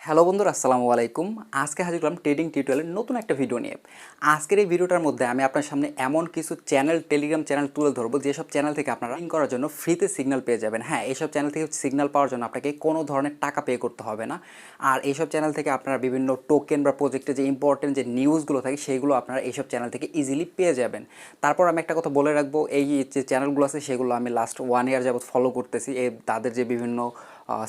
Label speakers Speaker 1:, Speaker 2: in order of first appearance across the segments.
Speaker 1: Hello বন্ধুরা, আসসালামু আলাইকুম। আজকে হাজির করলাম ট্রেডিং টিউটোরিয়ালের নতুন একটা ভিডিও নিয়ে। আজকের এই ভিডিওটার মধ্যে আমি আপনার সামনে এমন কিছু চ্যানেল, টেলিগ্রাম চ্যানেল তুলে ধরবো যেসব চ্যানেল থেকে আপনারা লিঙ্ক করার জন্য ফ্রিতে সিগন্যাল পেয়ে যাবেন। হ্যাঁ, এইসব চ্যানেল থেকে সিগন্যাল পাওয়ার জন্য আপনাকে কোনো ধরনের টাকা পে করতে হবে না। আর এইসব চ্যানেল থেকে আপনারা বিভিন্ন টোকেন বা প্রজেক্টে যে ইম্পর্টেন্ট যে নিউজগুলো থাকে সেগুলো আপনারা এইসব চ্যানেল থেকে ইজিলি পেয়ে যাবেন। তারপর আমি একটা কথা বলে রাখবো, এই যে চ্যানেলগুলো আছে সেগুলো আমি লাস্ট 1 ইয়ার যাবত ফলো করতেছি। তাদের যে বিভিন্ন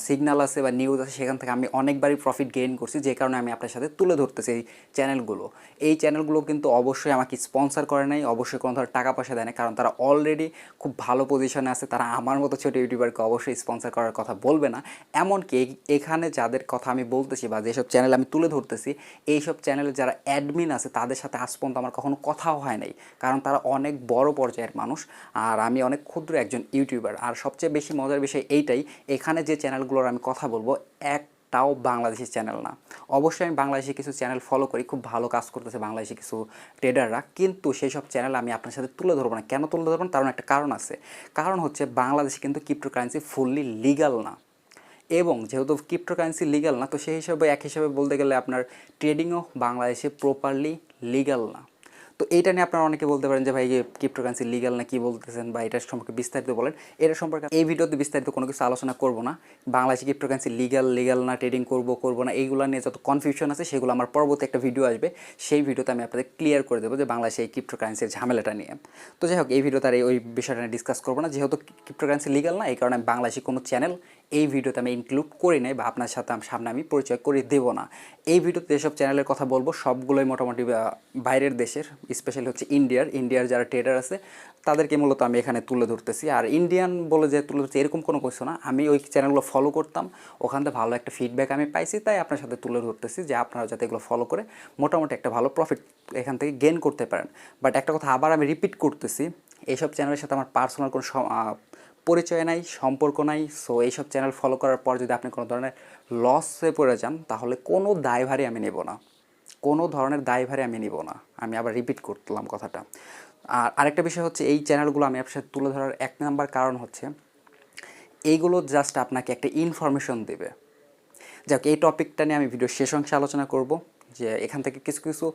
Speaker 1: সিগন্যাল আছে বা নিউজ আছে সেখান থেকে আমি অনেকবারই প্রফিট গেইন করছি, যে কারণে আমি আপনার সাথে তুলে ধরতেছি এই চ্যানেলগুলো। এই চ্যানেলগুলো কিন্তু অবশ্যই আমাকে স্পন্সর করে নাই, অবশ্যই কোনো ধরনের টাকা পয়সা দেয় না, কারণ তারা অলরেডি খুব ভালো পজিশনে আছে। তারা আমার মতো ছোটো ইউটিউবারকে অবশ্যই স্পন্সর করার কথা বলবে না। এমনকি এখানে যাদের কথা আমি বলতেছি বা যেসব চ্যানেল আমি তুলে ধরতেছি, এইসব চ্যানেলে যারা অ্যাডমিন আছে তাদের সাথে আজ পর্যন্ত আমার কখনো কথাও হয় নাই, কারণ তারা অনেক বড় পর্যায়ের মানুষ আর আমি অনেক ক্ষুদ্র একজন ইউটিউবার। আর সবচেয়ে বেশি মজার বিষয় এইটাই, এখানে যে চ্যানেলগুলোর আমি কথা বলবো একটাও বাংলাদেশি চ্যানেল না। অবশ্যই আমি বাংলাদেশি কিছু চ্যানেল ফলো করি, খুব ভালো কাজ করতেছে বাংলাদেশি কিছু ট্রেডাররা, কিন্তু সেই সব চ্যানেল আমি আপনার সাথে তুলে ধরবো না। কেন তুলে ধরবো না? তার একটা কারণ আছে। কারণ হচ্ছে বাংলাদেশে কিন্তু ক্রিপ্টোকারেন্সি ফুললি লিগাল না, এবং যেহেতু ক্রিপ্টোকারেন্সি লিগাল না, তো সেই হিসাবে এক হিসাবে বলতে গেলে আপনার ট্রেডিংও বাংলাদেশে প্রপারলি লিগাল না। তো এইটা নিয়ে আপনারা অনেকে বলতে পারেন যে ভাই ক্রিপ্টোকারেন্সি লিগাল না, কি বলতেছেন বা এটার সম্পর্কে বিস্তারিত বলেন। এটা সম্পর্কে এই ভিডিওতে বিস্তারিত কোনো কিছু আলোচনা করব না। বাংলাদেশে ক্রিপ্টোকারেন্সি লিগাল না, ট্রেডিং করব না, এইগুলো নিয়ে যত কনফিউশন আছে সেগুলো আমার পরবর্তী একটা ভিডিও আসবে, সেই ভিডিওতে আমি আপনাদের ক্লিয়ার করে দেবো যে বাংলাদেশে এই ক্রিপ্টোকারেন্সির ঝামেলাটা নিয়ে। তো যাই হোক, এই ভিডিওতে আর ওই বিষয়টা নিয়ে ডিসকাস করবো না। যেহেতু ক্রিপ্টোকারেন্সি লিগাল না, এই কারণে আমি বাংলাদেশি কোনো চ্যানেল এই ভিডিওতে আমি ইনক্লুড করি নাই বা আপনার সাথে সামনে আমি পরিচয় করে দেবো না। এই ভিডিওতে যেসব চ্যানেলের কথা বলবো সবগুলোই মোটামুটি বাইরের দেশের, স্পেশালি হচ্ছে ইন্ডিয়ার যারা ট্রেডার আছে তাদেরকে মূলত আমি এখানে তুলে ধরতেছি। আর ইন্ডিয়ান বলে যে তুলে ধরছি এরকম কোনো কিছু না, আমি ওই চ্যানেলগুলো ফলো করতাম, ওখান থেকে ভালো একটা ফিডব্যাক আমি পাইছি, তাই আপনার সাথে তুলে ধরতেছি যে আপনারা যাতে এগুলো ফলো করে মোটামুটি একটা ভালো প্রফিট এখান থেকে গেইন করতে পারেন। বাট একটা কথা আবার আমি রিপিট করতেছি, এইসব চ্যানেলের সাথে আমার পার্সোনাল কোনো পরিচয় নাই, সম্পর্ক নাই। সো এইসব চ্যানেল ফলো করার পর যদি আপনি কোনো ধরনের লসে পড়ে যান তাহলে কোনো দায়ভারই আমি নেব না, কোনো ধরনের দায়ভারই আমি নিব না। আমি আবার রিপিট করলাম কথাটা। আর আরেকটা বিষয় হচ্ছে, এই চ্যানেলগুলো আমি আপনার সাথে তুলে ধরার এক নাম্বার কারণ হচ্ছে এইগুলো জাস্ট আপনাকে একটা ইনফরমেশন দেবে। যাক, এই টপিকটা নিয়ে আমি ভিডিও শেষ অংশে আলোচনা করব, যে এখান থেকে কিছু কিছু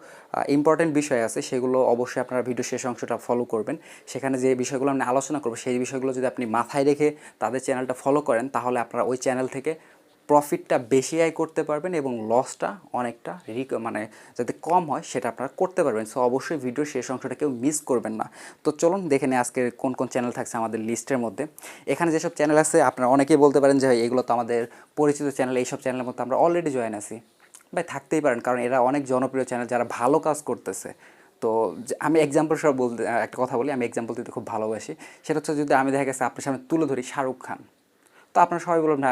Speaker 1: ইম্পর্টেন্ট বিষয় আছে, সেগুলো অবশ্যই আপনারা ভিডিও শেষ অংশটা ফলো করবেন। সেখানে যে বিষয়গুলো আমি আলোচনা করব সেই বিষয়গুলো যদি আপনি মাথায় রেখে তাদের চ্যানেলটা ফলো করেন তাহলে আপনারা ওই চ্যানেল থেকে প্রফিটটা বেশি আয় করতে পারবেন এবং লসটা অনেকটা মানে যাতে কম হয় সেটা আপনারা করতে পারবেন। সো অবশ্যই ভিডিও শেষ অংশটা কেউ মিস করবেন না। তো চলুন দেখে নিই আজকে কোন কোন চ্যানেল থাকছে আমাদের লিস্টের মধ্যে। এখানে যেসব চ্যানেল আছে আপনারা অনেকেই বলতে পারেন যে এগুলো তো আমাদের পরিচিত চ্যানেল, এইসব চ্যানেলের মধ্যে আমরা অলরেডি জয়েন আছি। ভাই, থাকতেই পারেন, কারণ এরা অনেক জনপ্রিয় চ্যানেল যারা ভালো কাজ করতেছে। তো আমি এক্সাম্পল সব বলতে একটা কথা বলি, আমি এক্সাম্পল দিতে খুব ভালোবাসি। সেটা হচ্ছে, যদি আমি দেখা গেছে আপনার সামনে তুলে ধরি শাহরুখ খান, তো আপনারা সবাই বলবেন না,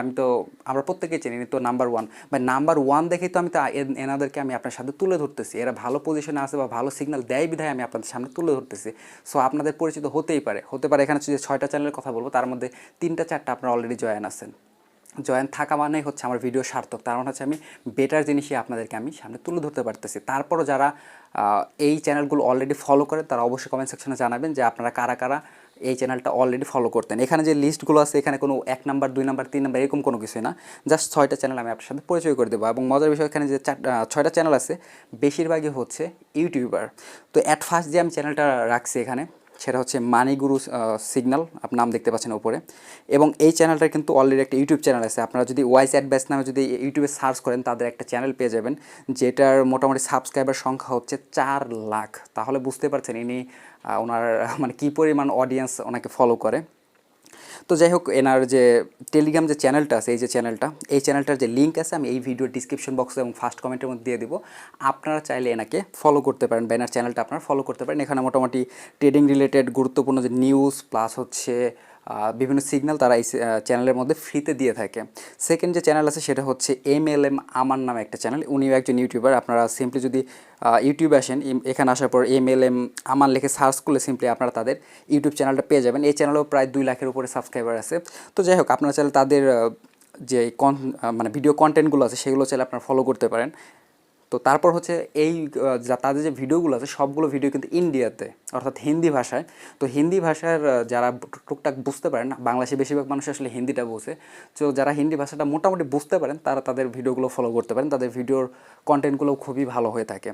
Speaker 1: আমরা প্রত্যেকেই চিনি তো নাম্বার ওয়ান, বা নাম্বার ওয়ান দেখেই তো আমি তো এনাদেরকে আমি আপনার সাথে তুলে ধরতেছি। এরা ভালো পজিশনে আছে বা ভালো সিগন্যাল দেয় বিধায় আমি আপনাদের সামনে তুলে ধরতেছি। সো আপনাদের পরিচিত হতে পারে এখানে যে 6টা চ্যানেলের কথা বলবো তার মধ্যে 3টা 4টা আপনারা অলরেডি জয়েন আছেন। জয়েন থাকা মানেই হচ্ছে আমার ভিডিও সার্থক, তার মানে হচ্ছে আমি বেটার জিনিসই আপনাদেরকে আমি সামনে তুলে ধরতে পারতেছি। তারপরও যারা এই চ্যানেলগুলো অলরেডি ফলো করে তারা অবশ্যই কমেন্ট সেকশনে জানাবেন যে আপনারা কারা কারা এই চ্যানেলটা অলরেডি ফলো করতেন। এখানে যে লিস্টগুলো আছে এখানে কোনো 1 নাম্বার 2 নাম্বার 3 নাম্বার এরকম কোনো কিছুই না, জাস্ট 6টা চ্যানেল আমি আপনার সাথে পরিচয় করে দেবো। এবং মজার বিষয়, এখানে যে 6টা চ্যানেল আছে বেশিরভাগই হচ্ছে ইউটিউবার। তো অ্যাট ফার্স্ট যে আমি চ্যানেলটা রাখছি এখানে সেটা হচ্ছে মানিগুরু সিগন্যাল, আপনার নাম দেখতে পাচ্ছেন উপরে। এবং এই চ্যানেলটার কিন্তু অলরেডি একটা ইউটিউব চ্যানেল আছে। আপনারা যদি ওয়াইস অ্যাডভাইস নামে যদি ইউটিউবে সার্চ করেন তাদের একটা চ্যানেল পেয়ে যাবেন, যেটার মোটামুটি সাবস্ক্রাইবার সংখ্যা হচ্ছে 4 লাখ। তাহলে বুঝতে পারছেন ইনি ওনার মানে কী পরিমাণ অডিয়েন্স ওনাকে ফলো করে। তো যাই হোক, এনার যে টেলিগ্রাম যে চ্যানেলটা আছে, এই চ্যানেলটার যে লিঙ্ক আছে আমি এই ভিডিও ডিসক্রিপশন বক্সে এবং ফার্স্ট কমেন্টের মধ্যে দিয়ে দিব। আপনারা চাইলে এনাকে ফলো করতে পারেন বা এনার চ্যানেলটা আপনারা ফলো করতে পারেন। এখানে মোটামুটি ট্রেডিং রিলেটেড গুরুত্বপূর্ণ যে নিউজ প্লাস হচ্ছে বিভিন্ন সিগন্যাল তারা এই চ্যানেলের মধ্যে ফ্রিতে দিয়ে থাকে। সেকেন্ড যে চ্যানেল আছে সেটা হচ্ছে MLM আমার নামে একটা চ্যানেল, উনিও একজন ইউটিউবার। আপনারা সিম্পলি যদি ইউটিউবে আসেন, এখানে আসার পর MLM আমার লিখে সার্চ করলে সিম্পলি আপনারা তাদের ইউটিউব চ্যানেলটা পেয়ে যাবেন। এই চ্যানেলেও প্রায় 2 লাখের উপরে সাবস্ক্রাইবার আছে। তো যাই হোক, আপনারা চাইলে তাদের যে মানে ভিডিও কন্টেন্টগুলো আছে সেগুলো চাইলে আপনারা ফলো করতে পারেন। তো তারপর হচ্ছে এই তাদের যে ভিডিওগুলো আছে সবগুলো ভিডিও কিন্তু ইন্ডিয়াতে, অর্থাৎ হিন্দি ভাষায়। তো হিন্দি ভাষার যারা টুকটাক বুঝতে পারেন, বাংলাদেশে বেশিরভাগ মানুষ আসলে হিন্দিটা বোঝে, তো যারা হিন্দি ভাষাটা মোটামুটি বুঝতে পারেন তারা তাদের ভিডিওগুলো ফলো করতে পারেন, তাদের ভিডিওর কন্টেন্টগুলো খুবই ভালো হয়ে থাকে।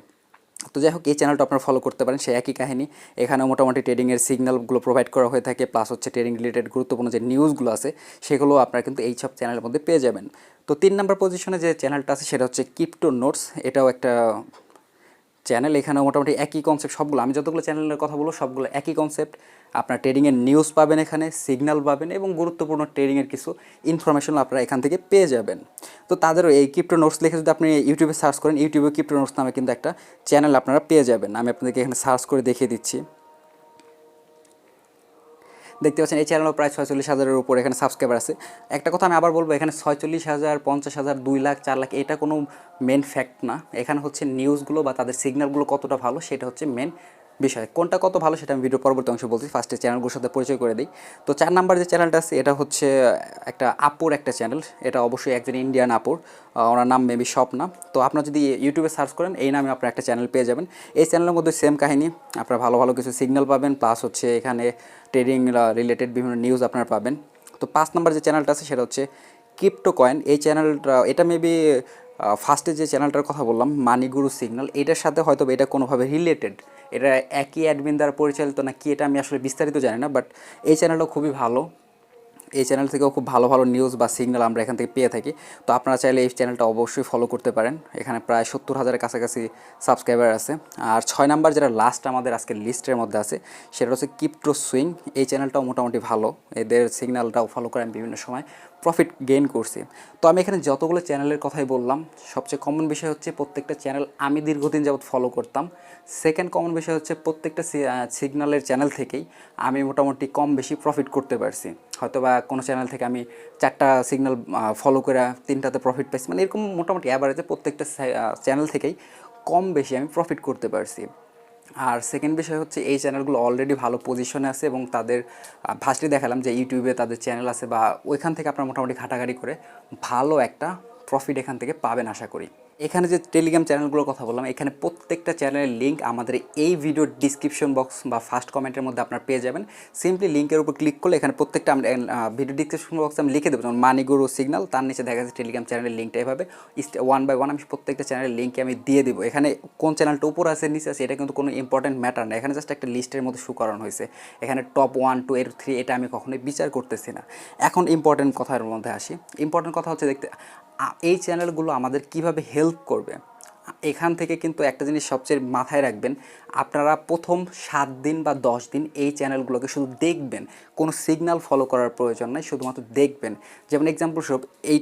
Speaker 1: তো যাই হোক, এই চ্যানেলটা আপনারা ফলো করতে পারেন, সে একই কাহিনী। এখানে মোটামুটি ট্রেডিংয়ের সিগন্যালগুলো প্রোভাইড করা হয়ে থাকে, প্লাস হচ্ছে ট্রেডিং রিলেটেড গুরুত্বপূর্ণ যে নিউজগুলো আছে সেগুলো আপনারা কিন্তু এই সব চ্যানেলের মধ্যে পেয়ে যাবেন। তো 3 নম্বর পজিশনে যে চ্যানেলটা আছে সেটা হচ্ছে ক্রিপ্টো নোটস। এটাও একটা চ্যানেল। এখানে মোটামুটি একই কনসেপ্ট, সবগুলো আমি যতগুলো চ্যানেলের কথা বলবো সবগুলো একই কনসেপ্ট। আপনার ট্রেডিংয়ের নিউজ পাবেন এখানে, সিগন্যাল পাবেন এবং গুরুত্বপূর্ণ ট্রেডিংয়ের কিছু ইনফরমেশন আপনারা এখান থেকে পেয়ে যাবেন। তো তাদেরও এই ক্রিপ্টো নোটস লিখে যদি আপনি ইউটিউবে সার্চ করেন, ইউটিউবে ক্রিপ্টো নোটস নামে কিন্তু একটা চ্যানেল আপনারা পেয়ে যাবেন। আমি আপনাদেরকে এখানে সার্চ করে দেখিয়ে দিচ্ছি। দেখতে পাচ্ছেন এই চ্যানেলও প্রায় 46,000-এর উপর এখানে সাবস্ক্রাইবার আছে। একটা কথা আমি আবার বলবো, এখানে 46,000, 50,000, 2 লাখ, 4 লাখ এটা কোনো মেন ফ্যাক্ট না। এখানে হচ্ছে নিউজগুলো বা তাদের সিগন্যালগুলো কতটা ভালো সেটা হচ্ছে মেন বিষয়। কোনটা কত ভালো সেটা আমি ভিডিও পরবর্তী অংশে বলছি, ফার্স্টে চ্যানেলগুলোর সাথে পরিচয় করে দিই। তো 4 নাম্বার যে চ্যানেলটা আছে এটা হচ্ছে একটা আপুর একটা চ্যানেল। এটা অবশ্যই একজন ইন্ডিয়ান আপুর, ওনার নাম মেবি স্বপ্না। তো আপনারা যদি ইউটিউবে সার্চ করেন এই নামে আপনারা একটা চ্যানেল পেয়ে যাবেন। এই চ্যানেলের মধ্যে সেম কাহিনী, আপনারা ভালো ভালো কিছু সিগন্যাল পাবেন, প্লাস হচ্ছে এখানে ট্রেডিং রিলেটেড বিভিন্ন নিউজ আপনারা পাবেন। তো 5 নাম্বার যে চ্যানেলটা আছে সেটা হচ্ছে ক্রিপ্টো কয়েন। এই চ্যানেলটা, এটা মেবি ফার্স্টে যে চ্যানেলটার কথা বললাম মানিগুরু সিগন্যাল, এটার সাথে হয়তো এটা কোনোভাবে রিলেটেড, এটা একই অ্যাডমিন দ্বারা পরিচালিত না কি এটা আমি আসলে বিস্তারিত জানি না, বাট এই চ্যানেলটা খুবই ভালো। এই চ্যানেল থেকেও খুব ভালো ভালো নিউজ বা সিগন্যাল আমরা এখান থেকে পেয়ে থাকি। তো আপনারা চাইলে এই চ্যানেলটা অবশ্যই ফলো করতে পারেন। এখানে প্রায় 70,000-এর কাছাকাছি সাবস্ক্রাইবার আছে। আর 6 নাম্বার যেটা লাস্ট আমাদের আজকের লিস্টের মধ্যে আছে সেটা হচ্ছে ক্রিপ্টো সুইং। এই চ্যানেলটাও মোটামুটি ভালো, এদের সিগন্যালটাও ফলো করে আমি বিভিন্ন সময় প্রফিট গেইন করছি। তো আমি এখানে যতগুলো চ্যানেলের কথাই বললাম, সবচেয়ে কমন বিষয় হচ্ছে প্রত্যেকটা চ্যানেল আমি দীর্ঘদিন যাবৎ ফলো করতাম। সেকেন্ড কমন বিষয় হচ্ছে প্রত্যেকটা সিগন্যালের চ্যানেল থেকেই আমি মোটামুটি কম বেশি প্রফিট করতে পারছি। হয়তো বা কোনো চ্যানেল থেকে আমি 4টা সিগন্যাল ফলো করে 3টাতে প্রফিট পাইছি, মানে এরকম মোটামুটি অ্যাভারেজে প্রত্যেকটা চ্যানেল থেকেই কম বেশি আমি প্রফিট করতে পারছি। আর সেকেন্ড বিষয় হচ্ছে এই চ্যানেলগুলো অলরেডি ভালো পজিশনে আছে এবং তাদের ফার্স্টে দেখালাম যে ইউটিউবে তাদের চ্যানেল আছে, বা ওইখান থেকে আপনারা মোটামুটি ঘাটাঘাটি করে ভালো একটা প্রফিট এখান থেকে পাবেন আশা করি। এখানে যে টেলিগ্রাম চ্যানেলগুলোর কথা বললাম, এখানে প্রত্যেকটা চ্যানেলের লিঙ্ক আমাদের এই ভিডিওর ডিসক্রিপশন বক্স বা ফার্স্ট কমেন্টের মধ্যে আপনারা পেয়ে যাবেন। সিম্পলি লিঙ্কের উপর ক্লিক করলে এখানে প্রত্যেকটা আমরা ভিডিও ডিসক্রিপশন বক্সে আমি লিখে দেবো, যেমন মানিগুরু সিগন্যাল, তার নিচে দেখা যাচ্ছে টেলিগ্রাম চ্যানেলের লিঙ্কটা। এভাবে 1 বাই 1 আমি প্রত্যেকটা চ্যানেলের লিঙ্কে আমি দিয়ে দেবো। এখানে কোন চ্যানেলটা উপর আছে নিচে আছে এটা কিন্তু কোনো ইম্পর্টেন্ট ম্যাটার না, এখানে জাস্ট একটা লিস্টের মধ্যে শো করানো হয়েছে। এখানে টপ 1, 2, 3 এটা আমি কখনোই বিচার করতেছি না। এখন ইম্পর্টেন্ট কথার মধ্যে আসি। ইম্পর্টেন্ট কথা হচ্ছে দেখতে এই চ্যানেলগুলো আমাদের কিভাবে হেল্প করবে। এখান থেকে কিন্তু একটা জিনিস সবচেয়ে মাথায় রাখবেন, আপনারা প্রথম 7 দিন বা 10 দিন এই চ্যানেলগুলোকে শুধু দেখবেন, কোনো সিগন্যাল ফলো করার প্রয়োজন নাই, শুধুমাত্র দেখবেন। যেমন এক্সাম্পল স্বরূপ এই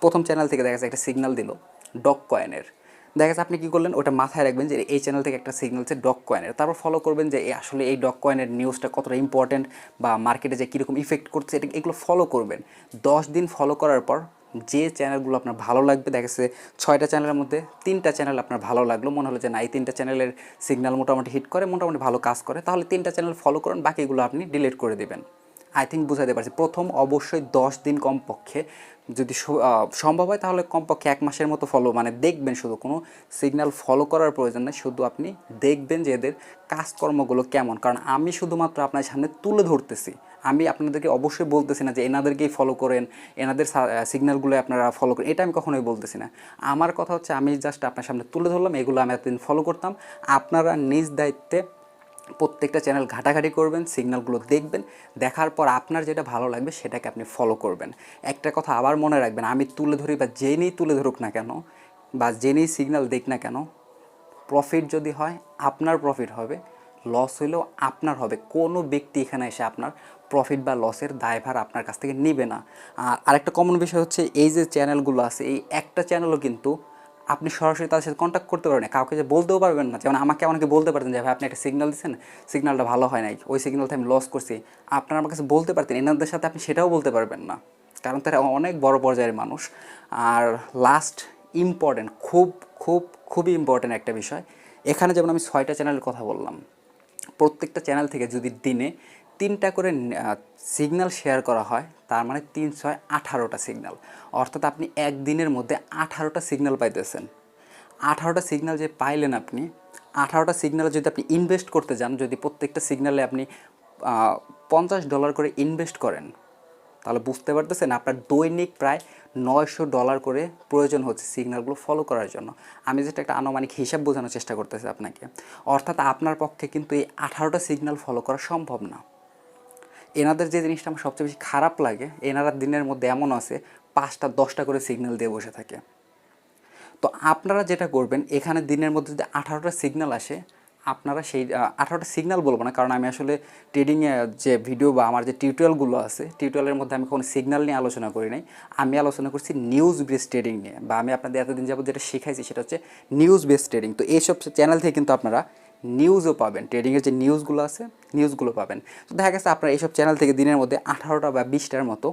Speaker 1: প্রথম চ্যানেল থেকে দেখা যাচ্ছে একটা সিগন্যাল দিল ডগ কয়েনের, দেখা যাচ্ছে আপনি কী করলেন, ওটা মাথায় রাখবেন যে এই চ্যানেল থেকে একটা সিগন্যাল হচ্ছে ডগ কয়েনের, তারপর ফলো করবেন যে আসলে এই ডগ কয়েনের নিউজটা কতটা ইম্পর্টেন্ট বা মার্কেটে যে কীরকম ইফেক্ট করছে এটা, এগুলো ফলো করবেন। 10 দিন ফলো করার পর যে চ্যানেলগুলো আপনার ভালো লাগবে, দেখা যাচ্ছে 6টা চ্যানেলের মধ্যে 3টা চ্যানেল আপনার ভালো লাগলো, মনে হলো যে না এই 3টা চ্যানেলের সিগন্যাল মোটামুটি হিট করে, মোটামুটি ভালো কাজ করে, তাহলে 3টা চ্যানেল ফলো করুন, বাকিগুলো আপনি ডিলিট করে দেবেন। আই থিঙ্ক বুঝাতে পারছি। প্রথম অবশ্যই 10 দিন কমপক্ষে, যদি সম্ভব হয় তাহলে কমপক্ষে 1 মাসের মতো ফলো, মানে দেখবেন, শুধু কোনো সিগন্যাল ফলো করার প্রয়োজন নেই, শুধু আপনি দেখবেন যে এদের কাজকর্মগুলো কেমন। কারণ আমি শুধুমাত্র আপনার সামনে তুলে ধরতেছি, আমি আপনাদেরকে অবশ্যই বলতেছি না যে এনাদেরকেই ফলো করেন, এনাদের সিগন্যালগুলো আপনারা ফলো করেন, এটা আমি কখনোই বলতেছি না। আমার কথা হচ্ছে আমি জাস্ট আপনার সামনে তুলে ধরলাম, এগুলো আমি এতদিন ফলো করতাম। আপনারা নিজ দায়িত্বে প্রত্যেকটা চ্যানেল ঘাটাঘাটি করবেন, সিগন্যালগুলো দেখবেন, দেখার পর আপনার যেটা ভালো লাগবে সেটাকে আপনি ফলো করবেন। একটা কথা আবার মনে রাখবেন, আমি তুলে ধরি বা জেনেই তুলে ধরুক না কেন বা জেনেই সিগন্যাল দেখ না কেন, প্রফিট যদি হয় আপনার প্রফিট হবে, লস হইলেও আপনার হবে। কোনো ব্যক্তি এখানে এসে আপনার প্রফিট বা লসের দায়ভার আপনার কাছ থেকে নেবে না। আর আরেকটা কমন বিষয় হচ্ছে এই যে চ্যানেলগুলো আছে, এই একটা চ্যানেলও কিন্তু আপনি সরাসরি তাদের সাথে কন্ট্যাক্ট করতে পারবেন না, কাউকে যে বলতেও পারবেন না। যেমন আমাকে অনেকে বলতে পারতেন যে ভাই আপনি একটা সিগন্যাল দিচ্ছেন, সিগন্যালটা ভালো হয় নাই, ওই সিগন্যালতে আমি লস করছি, আপনারা আমার কাছে বলতে পারতেন, এনাদের সাথে আপনি সেটাও বলতে পারবেন না, কারণ তারা অনেক বড় পর্যায়ের মানুষ। আর লাস্ট ইম্পর্টেন্ট, খুব খুব খুবই ইম্পর্টেন্ট একটা বিষয়, এখানে যেমন আমি 6টা চ্যানেলের কথা বললাম, প্রত্যেকটা চ্যানেল থেকে যদি দিনে 3টা করে সিগন্যাল শেয়ার করা হয়, তার মানে 3 6 18টা সিগন্যাল, অর্থাৎ আপনি একদিনের মধ্যে 18টা সিগন্যাল পাইতেছেন। 18টা সিগন্যাল যে পাইলেন আপনি, 18টা সিগন্যালে যদি আপনি ইনভেস্ট করতে যান, যদি প্রত্যেকটা সিগন্যালে আপনি $50 করে ইনভেস্ট করেন, তাহলে বুঝতে পারতেছেন আপনার দৈনিক প্রায় $900 করে প্রয়োজন হচ্ছে সিগন্যালগুলো ফলো করার জন্য। আমি যেটা একটা আনুমানিক হিসাব বোঝানোর চেষ্টা করতেছি আপনাকে, অর্থাৎ আপনার পক্ষে কিন্তু এই 18টা সিগন্যাল ফলো করা সম্ভব না। এনাদের যে জিনিসটা আমার সবচেয়ে বেশি খারাপ লাগে, এনারা দিনের মধ্যে এমন আছে 5টা 10টা করে সিগন্যাল দিয়ে বসে থাকে। তো আপনারা যেটা করবেন, এখানে দিনের মধ্যে যদি 18টা সিগন্যাল আসে, আপনারা সেই 18টা সিগন্যাল বলবো না, কারণ আমি আসলে ট্রেডিংয়ে যে ভিডিও বা আমার যে টিউটোরিয়ালগুলো আছে, টিউটোরিয়ালের মধ্যে আমি কোনো সিগন্যাল নিয়ে আলোচনা করি নাই। আমি আলোচনা করছি নিউজ বেসড ট্রেডিং নিয়ে, বা আমি আপনাদের এতদিন যাবত যেটা শিখাইছি সেটা হচ্ছে নিউজ বেসড ট্রেডিং। তো এইসব চ্যানেল থেকে কিন্তু আপনারা নিউজও পাবেন, ট্রেডিংয়ের যে নিউজগুলো আছে নিউজগুলো পাবেন। তো দেখা গেছে আপনারা এইসব চ্যানেল থেকে দিনের মধ্যে 18টা বা 20টার মতো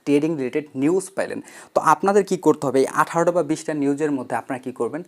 Speaker 1: ট্রেডিং রিলেটেড নিউজ পাইলেন। তো আপনাদের কি করতে হবে, এই 18টা বা 20টা নিউজের মধ্যে আপনারা কী করবেন,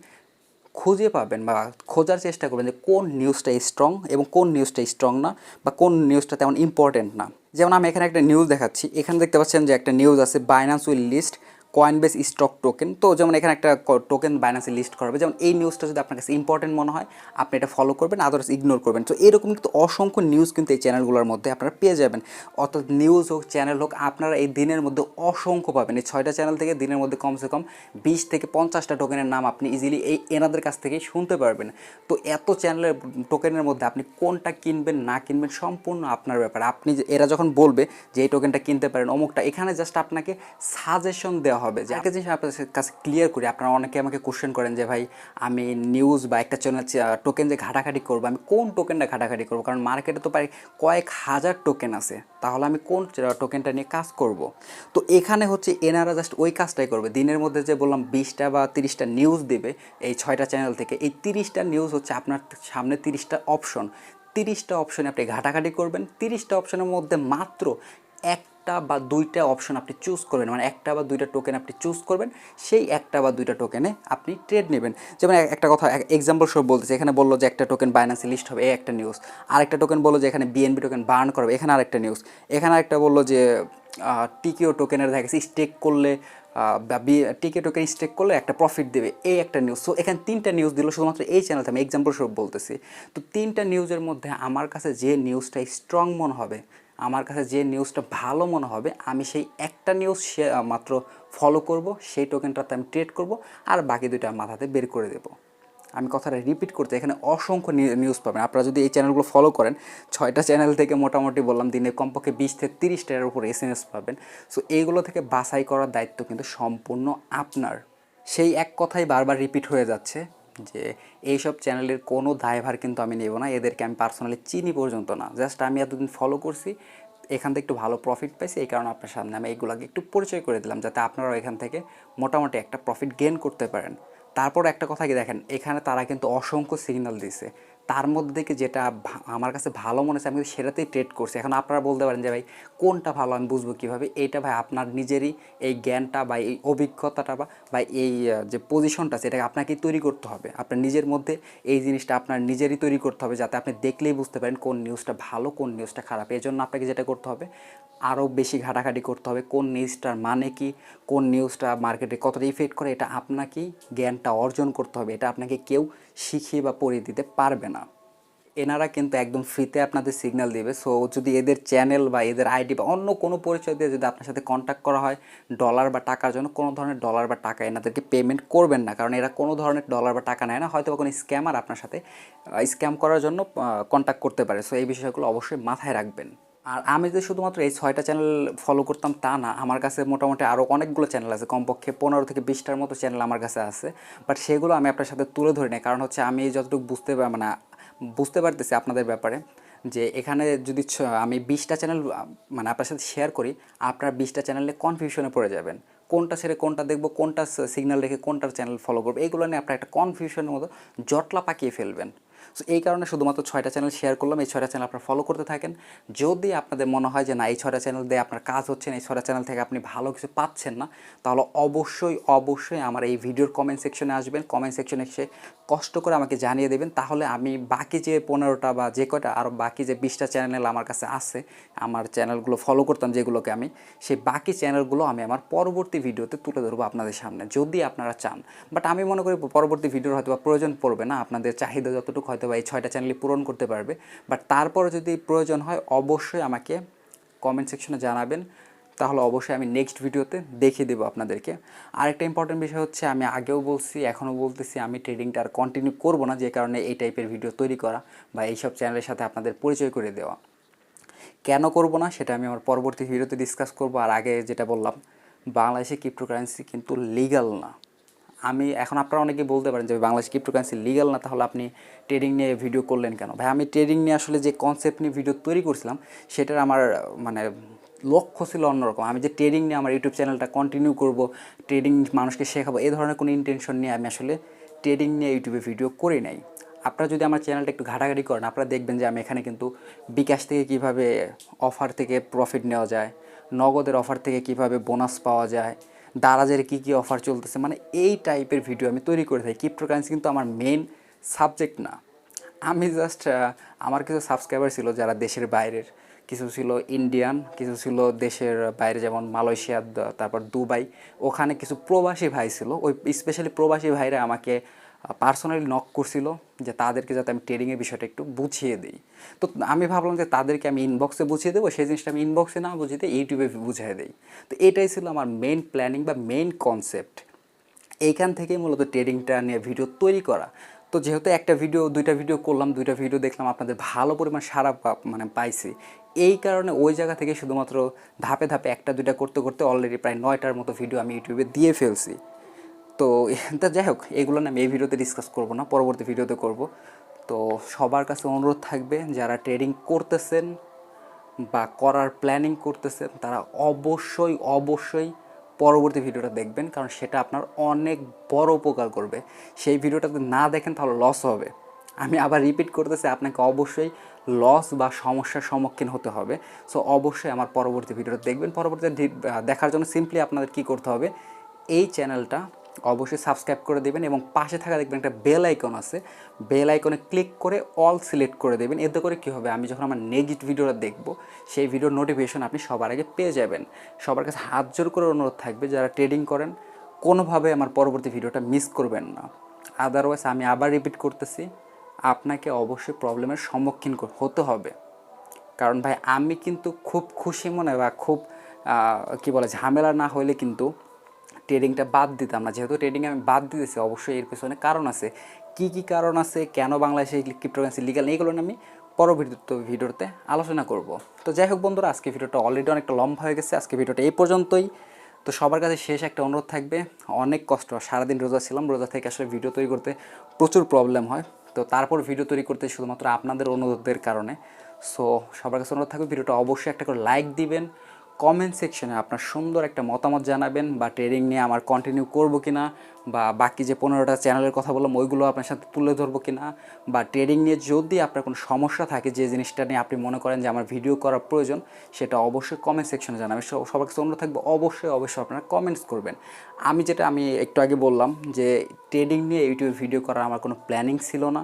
Speaker 1: খুঁজে পাবেন বা খোঁজার চেষ্টা করবেন যে কোন নিউজটা স্ট্রং এবং কোন নিউজটা স্ট্রং না, বা কোন নিউজটা তেমন ইম্পর্টেন্ট না। যেমন আমি এখানে একটা নিউজ দেখাচ্ছি, এখানে দেখতে পাচ্ছেন যে একটা নিউজ আছে, Binance will list Coinbase stock token. তো যেমন এখানে একটা টোকেন বাইন্যান্সে লিস্ট করা হবে, যেমন এই নিউজটা যদি আপনার কাছে ইম্পর্টেন্ট মনে হয় আপনি এটা ফলো করবেন, আদার্স ইগনোর করবেন। তো এরকম কিন্তু অসংখ্য নিউজ কিন্তু এই চ্যানেলগুলোর মধ্যে আপনারা পেয়ে যাবেন। অর্থাৎ নিউজ হোক চ্যানেল হোক, আপনারা এই দিনের মধ্যে অসংখ্য পাবেন। এই 6টা চ্যানেল থেকে দিনের মধ্যে কমসে কম 20 থেকে 50টা টোকেনের নাম আপনি ইজিলি এনাদের কাছ থেকেই শুনতে পারবেন। তো এত চ্যানেলের টোকেনের মধ্যে আপনি কোনটা কিনবেন না কিনবেন সম্পূর্ণ আপনার ব্যাপার। আপনি এরা যখন বলবে যে এই টোকেনটা কিনতে পারেন অমুকটা, এখানে জাস্ট আপনাকে সাজেশন দেওয়া হবে। যে একটা জিনিস আপনার কাছে ক্লিয়ার করি, আপনারা অনেকে আমাকে কোশ্চেন করেন যে ভাই আমি নিউজ বা একটা চ্যানেল টোকেন যে ঘাটাঘাটি করবো, আমি কোন টোকেনটা ঘাটাঘাটি করবো, কারণ মার্কেটে তো প্রায় কয়েক হাজার টোকেন আছে, তাহলে আমি কোন টোকেনটা নিয়ে কাজ করব। তো এখানে হচ্ছে এনারা জাস্ট ওই কাজটাই করবে। দিনের মধ্যে যে বললাম 20টা বা 30টা নিউজ দেবে এই 6টা চ্যানেল থেকে, এই 30টা নিউজ হচ্ছে আপনার সামনে 30টা অপশন, 30টা অপশনে আপনি ঘাটাঘাটি করবেন। 30টা অপশনের মধ্যে মাত্র একটা বা দুইটা অপশন আপনি চুজ করবেন, মানে একটা বা দুইটা টোকেন আপনি চুজ করবেন, সেই একটা বা দুইটা টোকেনে আপনি ট্রেড নেবেন। যেমন একটা কথা এক্সাম্পল সব বলতেছে, এখানে বললো যে একটা টোকেন বাইন্যান্সে লিস্ট হবে, এই একটা নিউজ। আরেকটা টোকেন বললো যে এখানে বিএনবি টোকেন বার্ন করবে, এখানে আরেকটা নিউজ। এখানে আরেকটা বললো যে টিকিও টোকেনের দেখা গেছে স্টেক করলে বা টিকে টোকেন স্টেক করলে একটা প্রফিট দেবে, এই একটা নিউজ। সো এখানে 3টা নিউজ দিল শুধুমাত্র এই চ্যানেলতে, আমি এক্সাম্পল সব বলতেছি। তো 3টা নিউজের মধ্যে আমার কাছে যে নিউজটা স্ট্রং মনে হবে, আমার কাছে যে নিউজটা ভালো মনে হবে, আমি সেই একটা নিউজ মাত্র ফলো করব, সেই টোকেনটাতে আমি ট্রেড করব, আর বাকি দুইটা মাথাতে বের করে দেবো। আমি কথাটা রিপিট করতে, এখানে অসংখ্য নিউজ পাবেন। আপনারা যদি এই চ্যানেলগুলো ফলো করেন, 6টা চ্যানেল থেকে মোটামুটি বললাম দিনে কমপক্ষে 20 থেকে 30টার উপর এসএমএস পাবেন। সো এইগুলো থেকে বাছাই করার দায়িত্ব কিন্তু সম্পূর্ণ আপনার। সেই এক কথাই বারবার রিপিট হয়ে যাচ্ছে যে এইসব চ্যানেলের কোনো দায়ভার কিন্তু আমি নেব না, এদেরকে আমি পার্সোনালি চিনি পর্যন্ত না। জাস্ট আমি এতদিন ফলো করছি, এখান থেকে একটু ভালো প্রফিট পাইছি, এই কারণে আপনার সামনে আমি এইগুলোকে একটু পরিচয় করে দিলাম, যাতে আপনারাও এখান থেকে মোটামুটি একটা প্রফিট গেইন করতে পারেন। তারপর একটা কথা কি দেখেন, এখানে তারা কিন্তু অসংখ্য সিগন্যাল দিছে, তার মধ্যে থেকে যেটা আমার কাছে ভালো মনে হচ্ছে আমি কিন্তু সেটাতেই ট্রেড করছি। এখন আপনারা বলতে পারেন যে ভাই কোনটা ভালো আমি বুঝবো কীভাবে, এইটা ভাই আপনার নিজেরই এই জ্ঞানটা বা এই অভিজ্ঞতাটা বা এই যে পজিশনটা সেটাকে আপনাকেই তৈরি করতে হবে। আপনার নিজের মধ্যে এই জিনিসটা আপনার নিজেরই তৈরি করতে হবে, যাতে আপনি দেখলেই বুঝতে পারেন কোন নিউজটা ভালো কোন নিউজটা খারাপ। এই জন্য আপনাকে যেটা করতে হবে, আরও বেশি ঘাটাঘাটি করতে হবে, কোন নিউজটার মানে কি, কোন নিউজটা মার্কেটে কতটা ইফেক্ট করে, এটা আপনাকেই জ্ঞানটা অর্জন করতে হবে। এটা আপনাকে কেউ শিখিয়ে বা পড়িয়ে দিতে পারবে না। এনারা কিন্তু একদম ফ্রিতে আপনাদের সিগন্যাল দিবে। সো যদি এদের চ্যানেল বা এদের আইডি বা অন্য কোনো পরিচয় দিয়ে যদি আপনার সাথে কন্ট্যাক্ট করা হয় ডলার বা টাকার জন্য, কোনো ধরনের ডলার বা টাকা এনাদেরকে পেমেন্ট করবেন না, কারণ এরা কোনো ধরনের ডলার বা টাকা নেয় না। হয়তো বা কোনো স্ক্যামার আপনার সাথে স্ক্যাম করার জন্য কন্ট্যাক্ট করতে পারে। সো এই বিষয়গুলো অবশ্যই মাথায় রাখবেন। আর আমি যে শুধুমাত্র এই 6টা চ্যানেল ফলো করতাম তা না, আমার কাছে মোটামুটি আরও অনেকগুলো চ্যানেল আছে, কমপক্ষে 15 থেকে 20টার মতো চ্যানেল আমার কাছে আছে। বাট সেগুলো আমি আপনার সাথে তুলে ধরি না, কারণ হচ্ছে আমি যতটুকু বুঝতে পারতেছি আপনাদের ব্যাপারে, যে এখানে যদি আমি 20টা চ্যানেল মানে আপনার সাথে শেয়ার করি, আপনার 20টা চ্যানেলে কনফিউশনে পড়ে যাবেন, কোনটা ছেড়ে কোনটা দেখবো, কোনটা সিগন্যাল রেখে কোনটার চ্যানেল ফলো করবো, এইগুলো নিয়ে আপনার একটা কনফিউশনের মতো জটলা পাকিয়ে ফেলবেন। সো এই কারণে শুধুমাত্র 6টা চ্যানেল শেয়ার করলাম। এই 6টা চ্যানেল আপনারা ফলো করতে থাকেন। যদি আপনাদের মনে হয় যে না এই 6টা চ্যানেল দিয়ে আপনার কাজ হচ্ছে না, এই 6টা চ্যানেল থেকে আপনি ভালো কিছু পাচ্ছেন না, তাহলে অবশ্যই আমার এই ভিডিওর কমেন্ট সেকশনে আসবেন। কমেন্ট সেকশনে এসে কষ্ট করে আমাকে জানিয়ে দেবেন। তাহলে আমি বাকি যে 15টা বা যে কয়টা আরও বাকি যে 20টা চ্যানেল আমার কাছে আছে, আমার চ্যানেলগুলো ফলো করতাম যেগুলোকে আমি, সেই বাকি চ্যানেলগুলো আমি আমার পরবর্তী ভিডিওতে তুলে ধরবো আপনাদের সামনে, যদি আপনারা চান। বাট আমি মনে করি পরবর্তী ভিডিওর হয়তো বা প্রয়োজন পড়বে না, আপনাদের চাহিদা যতটুকু হয়তো বা এই 6টা চ্যানেলই পূরণ করতে পারবে। বাট তারপরে যদি প্রয়োজন হয় অবশ্যই আমাকে কমেন্ট সেকশনে জানাবেন, তাহলে অবশ্যই আমি নেক্সট ভিডিওতে দেখিয়ে দেবো আপনাদেরকে। আরেকটা ইম্পর্টেন্ট বিষয় হচ্ছে, আমি আগেও বলছি এখনও বলতেছি, আমি ট্রেডিংটা আর কন্টিনিউ করবো না, যে কারণে এই টাইপের ভিডিও তৈরি করা বা এইসব চ্যানেলের সাথে আপনাদের পরিচয় করে দেওয়া। কেন করব না সেটা আমি আমার পরবর্তী ভিডিওতে ডিসকাস করব। আর আগে যেটা বললাম, বাংলাদেশে ক্রিপ্টোকারেন্সি কিন্তু লিগ্যাল না। আমি এখন আপনারা অনেকেই বলতে পারেন যে বাংলাদেশে ক্রিপ্টোকারেন্সি লিগ্যাল না, তাহলে আপনি ট্রেডিং নিয়ে ভিডিও করলেন কেন? ভাই, আমি ট্রেডিং নিয়ে আসলে যে কনসেপ্ট নিয়ে ভিডিও তৈরি করছিলাম, সেটার আমার মানে লক্ষ্য ছিল অন্যরকম। আমি যে ট্রেডিং নিয়ে আমার ইউটিউব চ্যানেলটা কন্টিনিউ করব, ট্রেডিং মানুষকে শেখাবো, এই ধরনের কোনো ইন্টেনশন নিয়ে আমি আসলে ট্রেডিং নিয়ে ইউটিউবে ভিডিও করি নাই। আপনারা যদি আমার চ্যানেলটা একটু ঘাটাঘাটি করেন, আপনারা দেখবেন যে আমি এখানে কিন্তু বিকাশ থেকে কীভাবে অফার থেকে প্রফিট নেওয়া যায়, নগদের অফার থেকে কিভাবে বোনাস পাওয়া যায়, দারাজের কী কী অফার চলতেছে, মানে এই টাইপের ভিডিও আমি তৈরি করে থাকি। ক্রিপ্টোকারেন্সি কিন্তু আমার মেন সাবজেক্ট না। আমি জাস্ট আমার কিছু সাবস্ক্রাইবার ছিল যারা দেশের বাইরের, কিছু ছিল ইন্ডিয়ান, কিছু ছিল দেশের বাইরে যেমন মালয়েশিয়া, তারপর দুবাই, ওখানে কিছু প্রবাসী ভাই ছিল। ওই স্পেশালি প্রবাসী ভাইরা আমাকে পার্সোনালি নক করছিল যে তাদেরকে যাতে আমি ট্রেডিংয়ের বিষয়টা একটু বুঝিয়ে দিই। তো আমি ভাবলাম যে তাদেরকে আমি ইনবক্সে বুঝিয়ে দেবো, সেই জিনিসটা আমি ইনবক্সে না বুঝিয়ে দিই, ইউটিউবে বুঝিয়ে দিই। তো এটাই ছিল আমার মেইন প্ল্যানিং বা মেইন কনসেপ্ট। এইখান থেকেই মূলত ট্রেডিংটা নিয়ে ভিডিও তৈরি করা। তো যেহেতু একটা ভিডিও, দুইটা ভিডিও করলাম, দুইটা ভিডিও দেখলাম আপনাদের ভালো পরিমাণ সাড়া মানে পাইছি, এই কারণে ওই জায়গা থেকে শুধুমাত্র ধাপে ধাপে একটা দুইটা করতে করতে অলরেডি প্রায় 9টার মতো ভিডিও আমি ইউটিউবে দিয়ে ফেলছি। তো তা যাই হোক, এগুলো না আমি এই ভিডিওতে ডিসকাস করব না, পরবর্তী ভিডিওতে করব। তো সবার কাছে অনুরোধ থাকবে, যারা ট্রেডিং করতেছেন বা করার প্ল্যানিং করতেছেন, তারা অবশ্যই পরবর্তী ভিডিওটা দেখবেন, কারণ সেটা আপনার অনেক বড় উপকার করবে। সেই ভিডিওটা যদি না দেখেন তাহলে লস হবে। আমি আবার রিপিট করতেছি, আপনাকে অবশ্যই লস বা সমস্যার সম্মুখীন হতে হবে। সো অবশ্যই আমার পরবর্তী ভিডিওটা দেখবেন। পরবর্তীতে দেখার জন্য সিম্পলি আপনাদের কী করতে হবে, এই চ্যানেলটা অবশ্যই সাবস্ক্রাইব করে দেবেন এবং পাশে থাকা দেখবেন একটা বেল আইকন আছে, বেল আইকনে ক্লিক করে অল সিলেক্ট করে দেবেন। এতে করে কী হবে, আমি যখন আমার নেক্সট ভিডিওটা দেখব, সেই ভিডিওর নোটিফিকেশন আপনি সবার আগে পেয়ে যাবেন। সবার কাছে হাত জোর করে অনুরোধ থাকবে, যারা ট্রেডিং করেন কোনোভাবে আমার পরবর্তী ভিডিওটা মিস করবেন না। আদারওয়াইজ আমি আবার রিপিট করতেছি, আপনাকে অবশ্যই প্রবলেমের সম্মুখীন হতে হবে। কারণ ভাই, আমি কিন্তু খুব খুশি মনে বা খুব কী বলে ঝামেলা না হইলে কিন্তু ট্রেডিংটা বাদ দিতাম না। যেহেতু ট্রেডিং আমি বাদ দিতেছি, অবশ্যই এর পেছনে কারণ আছে। কি কি কারণ আছে, কেন বাংলাদেশে ক্রিপ্টোকারেন্সি লিগ্যাল, এইগুলো আমি পরবর্তী ভিডিওতে আলোচনা করব। তো যাই হোক বন্ধুরা, আজকে ভিডিওটা অলরেডি অনেকটা লম্বা হয়ে গেছে, আজকে ভিডিওটা এই পর্যন্তই। তো সবার কাছে শেষ একটা অনুরোধ থাকবে, অনেক কষ্ট, সারাদিন রোজা ছিলাম, রোজা থেকে আসলে ভিডিও তৈরি করতে প্রচুর প্রবলেম হয়। তো তারপর ভিডিও তৈরি করতে শুধুমাত্র আপনাদের অনুরোধের কারণে। সো সবার কাছে অনুরোধ থাকবে, ভিডিওটা অবশ্যই একটা করে লাইক দিবেন, কমেন্ট সেকশনে আপনার সুন্দর একটা মতামত জানাবেন, বা ট্রেডিং নিয়ে আমার কন্টিনিউ করব কি না, বা বাকি যে 15টা চ্যানেলের কথা বললাম ওইগুলো আপনার সাথে তুলে ধরবো কি না, বা ট্রেডিং নিয়ে যদি আপনার কোনো সমস্যা থাকে, যে জিনিসটা নিয়ে আপনি মনে করেন যে আমার ভিডিও করার প্রয়োজন, সেটা অবশ্যই কমেন্ট সেকশনে জানাবেন। সবার কাছে অনুরোধ থাকবে, অবশ্যই আপনারা কমেন্টস করবেন। আমি একটু আগে বললাম যে ট্রেডিং নিয়ে ইউটিউবে ভিডিও করার আমার কোনো প্ল্যানিং ছিল না,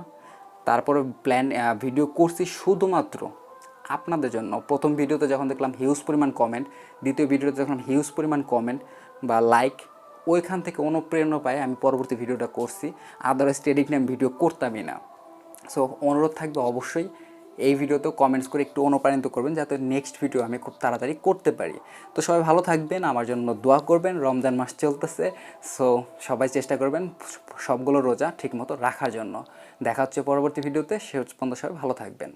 Speaker 1: তারপরে ভিডিও করছি শুধুমাত্র আপনাদের জন্য। প্রথম ভিডিওতে যখন দেখলাম হিউজ পরিমাণ কমেন্ট, দ্বিতীয় ভিডিওতে যখন হিউজ পরিমাণ কমেন্ট বা লাইক, ওইখান থেকে অনুপ্রেরণা পাই আমি পরবর্তী ভিডিওটা করছি। আদারওয়াইজ ট্রেডিং নিয়ে আমি ভিডিও করতামই না। সো অনুরোধ থাকবে, অবশ্যই এই ভিডিওতেও কমেন্টস করে একটু অনুপ্রাণিত করবেন, যাতে নেক্সট ভিডিও আমি খুব তাড়াতাড়ি করতে পারি। তো সবাই ভালো থাকবেন, আমার জন্য দোয়া করবেন। রমজান মাস চলতেছে, সো সবাই চেষ্টা করবেন সবগুলো রোজা ঠিকমতো রাখার জন্য। দেখা হচ্ছে পরবর্তী ভিডিওতে, সে পর্যন্ত সবাই ভালো থাকবেন।